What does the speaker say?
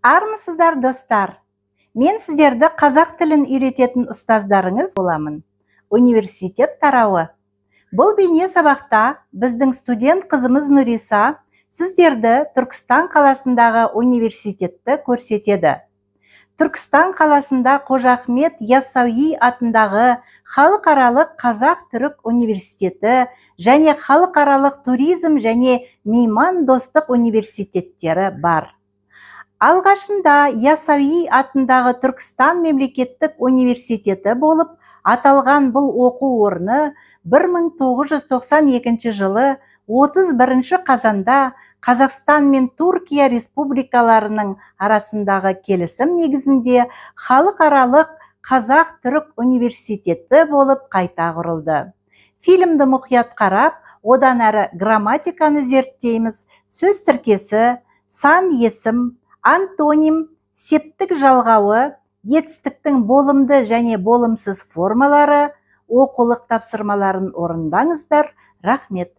Армысыздар достар? Мен сіздерді қазақ тілін үйрететін ұстаздарыңыз боламын. Университет тарауы. Бұл бейне сабақта біздің студент қызымыз Нұриса сіздерді Түркістан қаласындағы университетті көрсетеді. Түркістан қаласында Қожа Ахмет Яссауи атындағы Халықаралық Қазақ-Түрік университеті және Халықаралық туризм және мейман достық университеттері бар. Алғашында Яссауи атындағы Түркістан мемлекеттік университеті болып аталған бұл оқу орны 1992 жылы 31 қазанда Қазақстан мен Түркия республикаларының арасындағы келісім негізінде Халықаралық Қазақ-Түрік университеті болып қайта құрылды. Фильмді мұқият қарап, одан әрі грамматиканы зерттейміз. Сөз тіркесі, сан есім, антоним, септік жалғауы, етістіктің болымды және болымсыз формалары, оқулық тапсырмаларын орындаңыздар. Рахмет.